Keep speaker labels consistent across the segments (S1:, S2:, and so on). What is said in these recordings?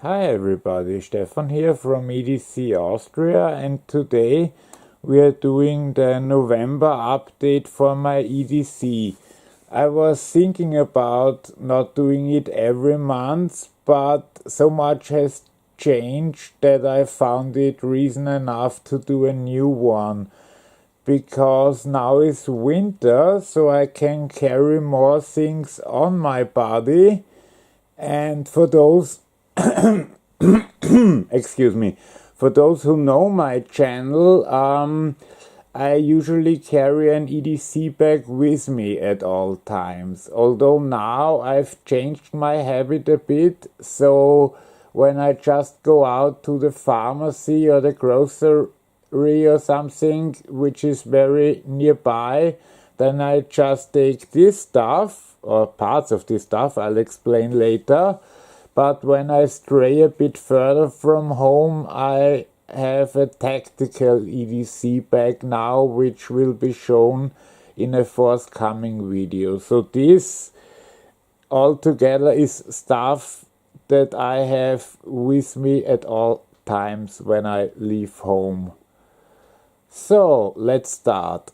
S1: Hi everybody, Stefan here from EDC Austria, and today we are doing the November update for my EDC. I was thinking about not doing it every month, but so much has changed that I found it reason enough to do a new one. Because now is winter, so I can carry more things on my body, and for those excuse me, for those who know my channel, I usually carry an EDC bag with me at all times. Although now I've changed my habit a bit, so when I just go out to the pharmacy or the grocery or something which is very nearby, then I just take this stuff, or parts of this stuff, I'll explain later. But when I stray a bit further from home, I have a tactical EDC bag now, which will be shown in a forthcoming video. So this altogether is stuff that I have with me at all times when I leave home. So let's start.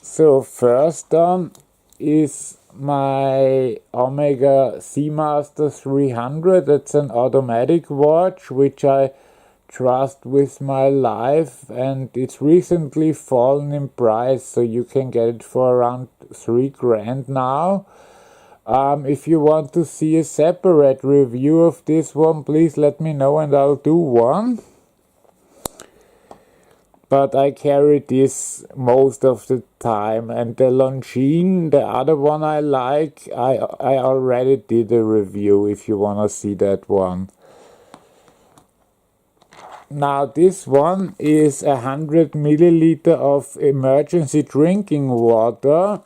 S1: So first on is my Omega Seamaster 300. That's an automatic watch which I trust with my life, and it's recently fallen in price, so you can get it for around 3 grand now. If you want to see a separate review of this one, please let me know and I'll do one. But I carry this most of the time, and the Longines, the other one I like, I already did a review if you want to see that one. Now this one is 100 milliliter of emergency drinking water,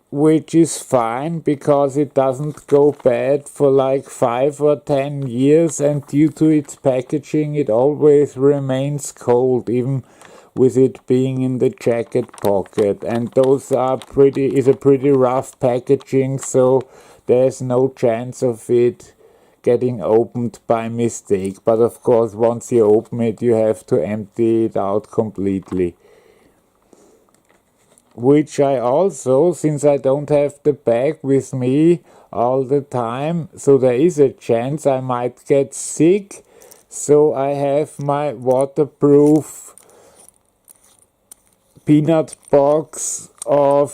S1: which is fine because it doesn't go bad for like 5 or 10 years, and due to its packaging it always remains cold, even with it being in the jacket pocket, and those are is a pretty rough packaging, so there's no chance of it getting opened by mistake. But of course once you open it you have to empty it out completely. Which I also, since I don't have the bag with me all the time, so there is a chance I might get sick, so I have my waterproof peanut box of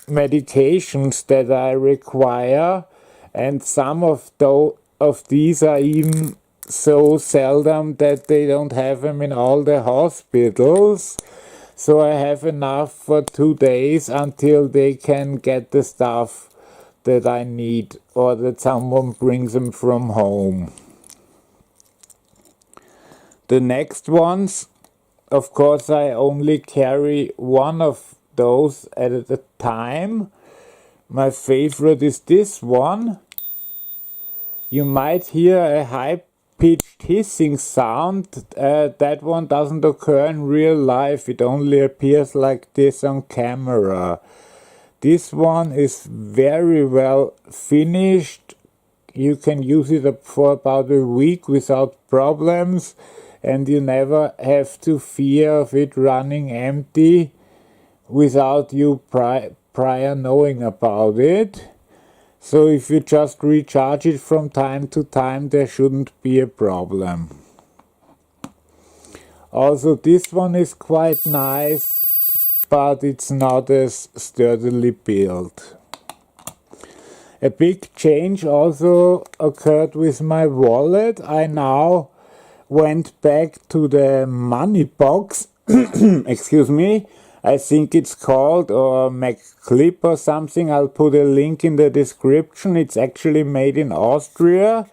S1: medications that I require, and some of these are even so seldom that they don't have them in all the hospitals. So I have enough for 2 days until they can get the stuff that I need, or that someone brings them from home. The next ones, of course, I only carry one of those at a time. My favorite is this one. You might hear a high-pitched hissing sound. That one doesn't occur in real life, it only appears like this on camera. This one is very well finished. You can use it for about a week without problems, and you never have to fear of it running empty without you prior knowing about it. So if you just recharge it from time to time, there shouldn't be a problem. Also this one is quite nice, but it's not as sturdily built. A big change also occurred with my wallet. I now went back to the money box, excuse me, I think it's called, or MacClip or something. I'll put a link in the description. It's actually made in Austria.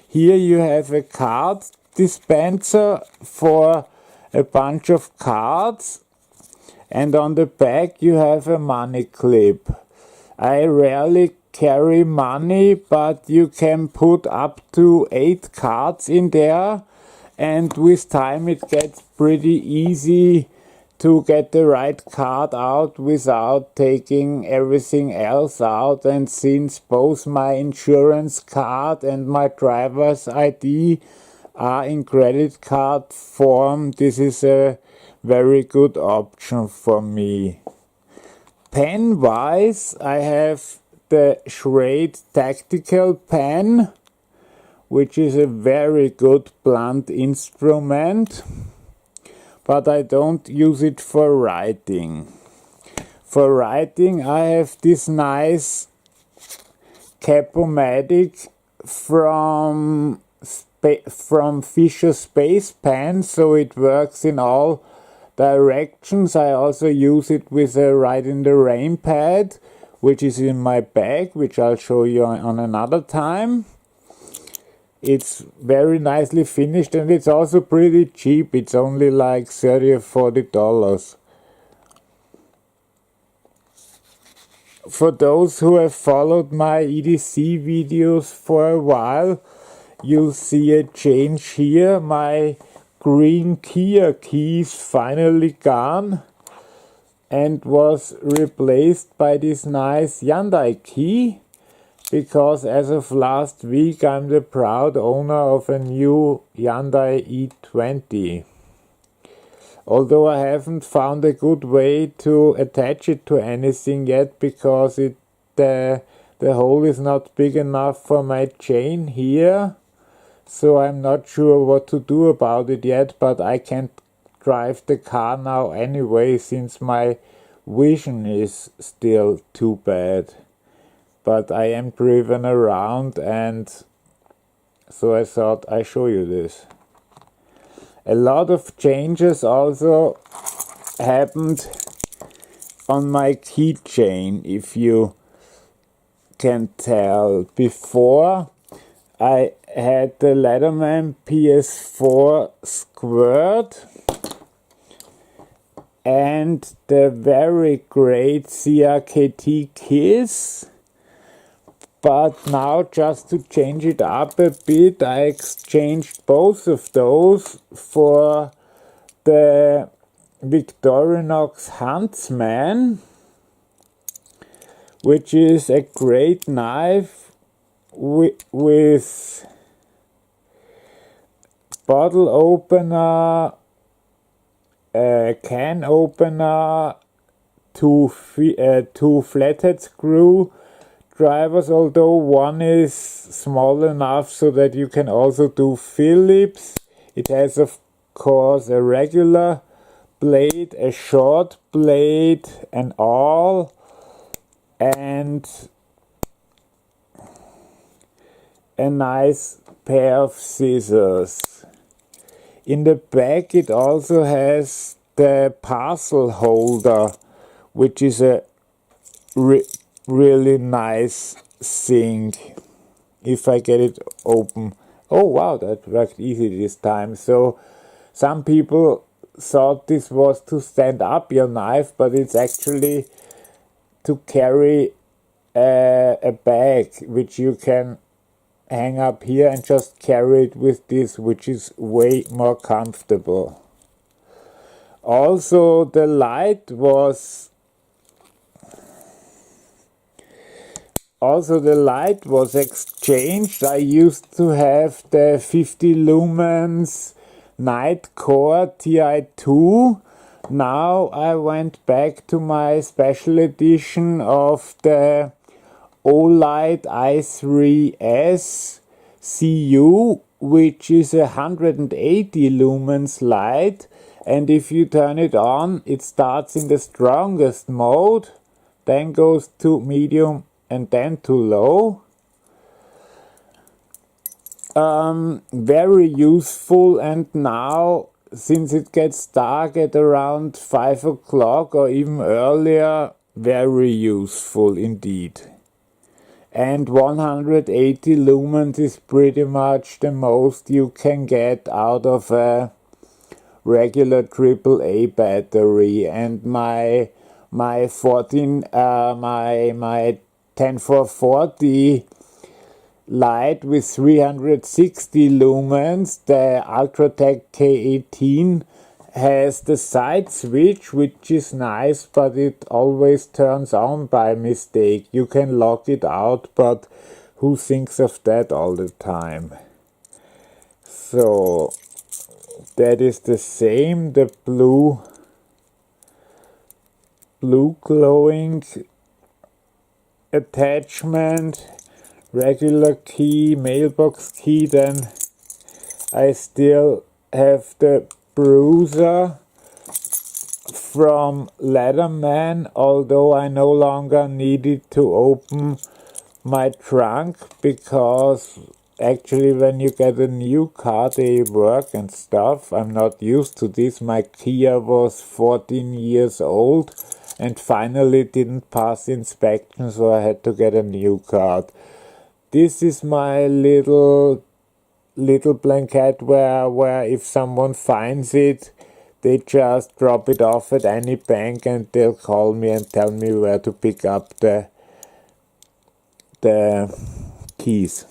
S1: Here you have a card dispenser for a bunch of cards, and on the back you have a money clip. I rarely carry money, but you can put up to 8 cards in there, and with time it gets pretty easy to get the right card out without taking everything else out. And since both my insurance card and my driver's ID are in credit card form, this is a very good option for me. Pen wise, I have the Schrade Tactical Pen, which is a very good blunt instrument, but I don't use it for writing. For writing I have this nice cap-o-matic from Fisher Space Pen, so it works in all directions. I also use it with a Ride in the Rain pad, which is in my bag, which I'll show you on another time. It's very nicely finished and it's also pretty cheap. It's only like $30 or $40. For those who have followed my EDC videos for a while, you'll see a change here. My green Kia key is finally gone and was replaced by this nice Hyundai key, because as of last week I'm the proud owner of a new Hyundai E20. Although I haven't found a good way to attach it to anything yet, because the hole is not big enough for my chain here. So I'm not sure what to do about it yet, but I can't drive the car now anyway, since my vision is still too bad. But I am driven around, and so I thought I'd show you this. A lot of changes also happened on my keychain, if you can tell. Before, I had the Leatherman PS4 Squirt and the very great CRKT Kiss. But now, just to change it up a bit, I exchanged both of those for the Victorinox Huntsman, which is a great knife with bottle opener, can opener, two flathead screw drivers, although one is small enough so that you can also do Phillips. It has of course a regular blade, a short blade, an awl, and a nice pair of scissors. In the back it also has the parcel holder, which is a really nice thing. If I get it open. Oh wow, that worked easy this time. So some people thought this was to stand up your knife, but it's actually to carry a bag, which you can hang up here and just carry it with this, which is way more comfortable. Also, the light was exchanged. I used to have the 50 lumens Night Core TI2. Now I went back to my special edition of the Olight i3S CU, which is a 180 lumens light, and if you turn it on, it starts in the strongest mode, then goes to medium and then to low. Very useful, and now since it gets dark at around 5 o'clock or even earlier, very useful indeed. And 180 lumens is pretty much the most you can get out of a regular AAA battery. And my 10440 light with 360 lumens, the Ultratech K18, has the side switch, which is nice, but it always turns on by mistake. You can lock it out, but who thinks of that all the time? So that is the same, the blue glowing attachment, regular key, mailbox key. Then I still have the bruiser from Leatherman, although I no longer needed to open my trunk, because actually when you get a new car they work and stuff. I'm not used to this. My Kia was 14 years old and finally didn't pass inspection, so I had to get a new card. This is my little blanket where if someone finds it, they just drop it off at any bank and they'll call me and tell me where to pick up the keys.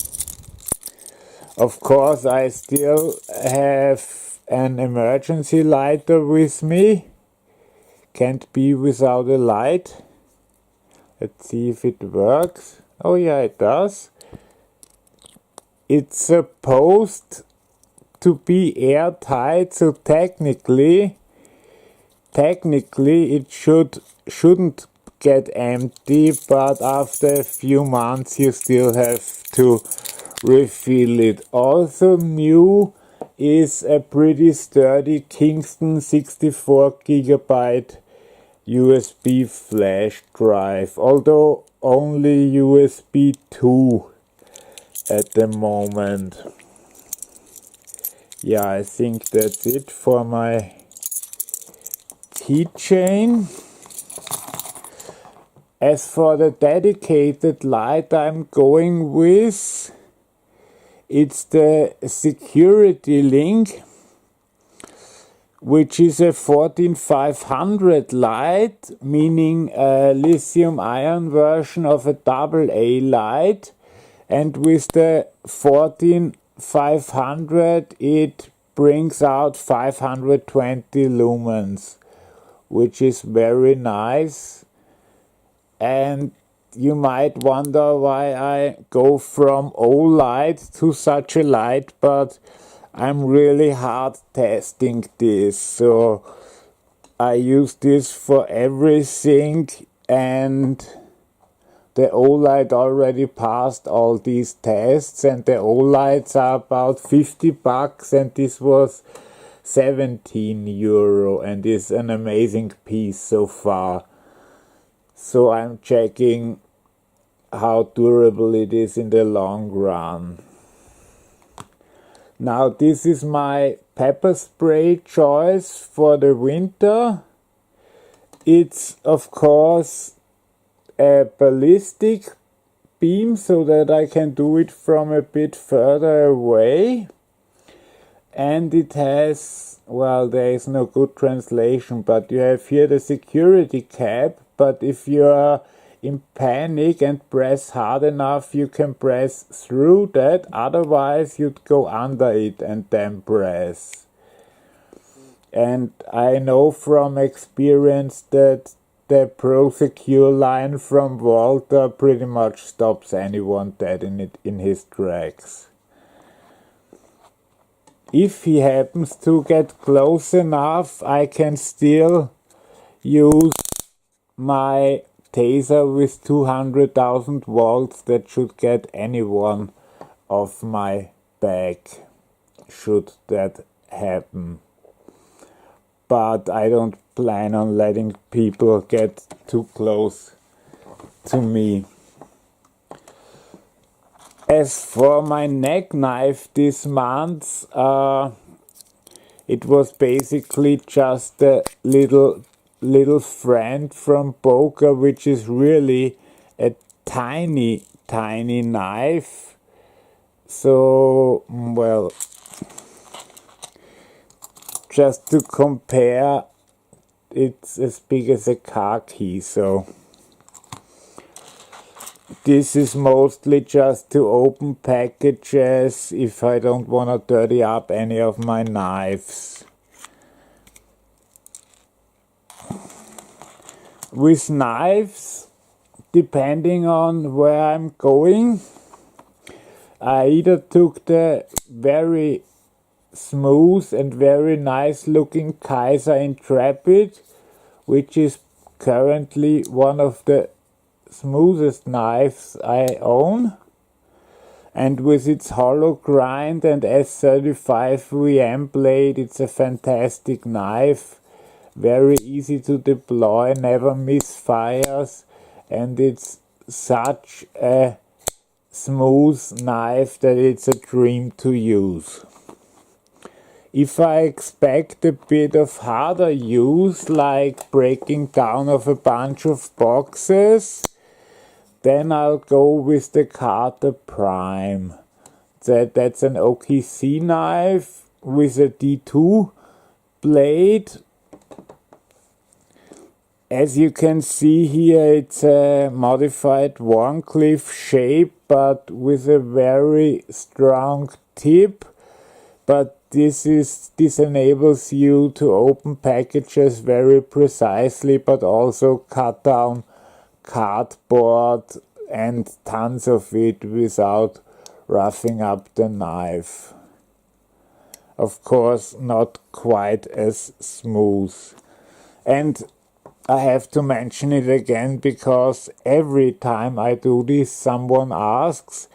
S1: Of course, I still have an emergency lighter with me. Can't be without a light. Let's see if it works. Oh yeah, it does. It's supposed to be airtight, so technically it shouldn't get empty, but after a few months you still have to refill it. Also new is a pretty sturdy Kingston 64 GB USB flash drive, although only USB 2 at the moment. Yeah, I think that's it for my keychain. As for the dedicated light I'm going with, it's the Security Link, which is a 14500 light, meaning a lithium ion version of a AA light. And with the 14500 it brings out 520 lumens, which is very nice. And you might wonder why I go from O-light to such a light, but I'm really hard testing this. So I use this for everything, and the O-light already passed all these tests, and the O-lights are about 50 bucks, and this was 17 euro, and is an amazing piece so far. So I'm checking how durable it is in the long run. Now this is my pepper spray choice for the winter. It's of course a ballistic beam, so that I can do it from a bit further away. And it has, well, there is no good translation, but you have here the security cap. But if you are in panic and press hard enough, you can press through that. Otherwise, you'd go under it and then press. And I know from experience that the Pro Secure line from Walter pretty much stops anyone dead in his tracks. If he happens to get close enough, I can still use my taser with 200,000 volts. That should get anyone off my back, should that happen. But I don't plan on letting people get too close to me. As for my neck knife this month, it was basically just a little friend from Boca, which is really a tiny knife. So, well, just to compare, it's as big as a car key. So this is mostly just to open packages if I don't want to dirty up any of my knives. with knives, depending on where I'm going, I either took the very smooth and very nice looking Kaiser Intrepid, which is currently one of the smoothest knives I own, and with its hollow grind and S35 VM blade, it's a fantastic knife, very easy to deploy, never misfires, and it's such a smooth knife that it's a dream to use. If I expect a bit of harder use, like breaking down of a bunch of boxes, then I'll go with the Carter Prime. That's an OKC knife with a D2 blade. As you can see here, it's a modified Warncliffe shape, but with a very strong tip. But this enables you to open packages very precisely, but also cut down cardboard and tons of it without roughing up the knife. Of course, not quite as smooth. And I have to mention it again because every time I do this, someone asks.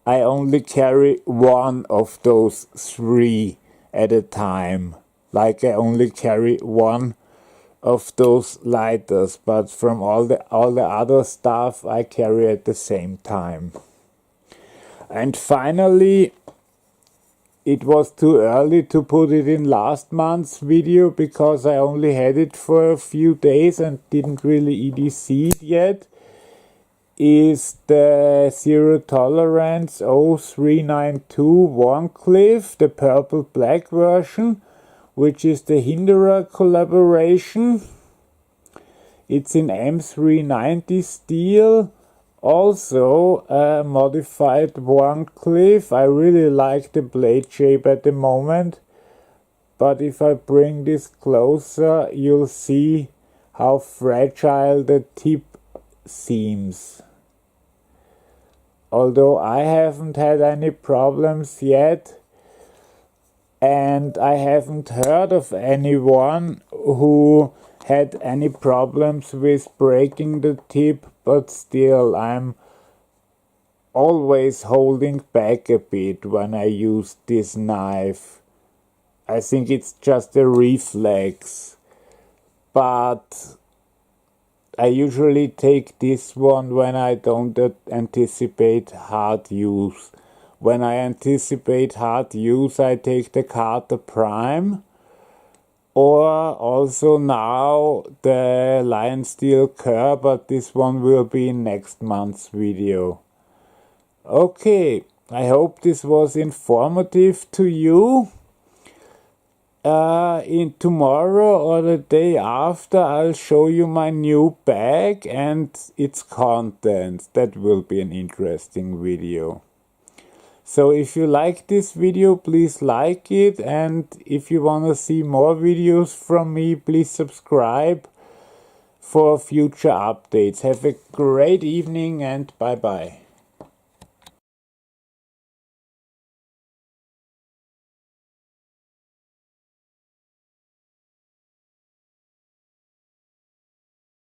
S1: I only carry one of those three at a time. Like I only carry one of those lighters, but from all the other stuff I carry at the same time. And finally, it was too early to put it in last month's video because I only had it for a few days and didn't really EDC it yet, is the Zero Tolerance 0392 Warncliffe, the purple black version, which is the Hinderer collaboration. It's in M390 steel, also a modified Warncliffe. I really like the blade shape at the moment, but if I bring this closer, you'll see how fragile the tip seems. Although I haven't had any problems yet, and I haven't heard of anyone who had any problems with breaking the tip, but still I'm always holding back a bit when I use this knife. I think it's just a reflex, but I usually take this one when I don't anticipate hard use. When I anticipate hard use, I take the Carter Prime, or also now the Lion Steel Kerr, but this one will be in next month's video. Okay, I hope this was informative to you. In tomorrow or the day after, I'll show you my new bag and its contents. That will be an interesting video. So if you like this video, please like it, and if you want to see more videos from me, please subscribe for future updates. Have a great evening and bye bye.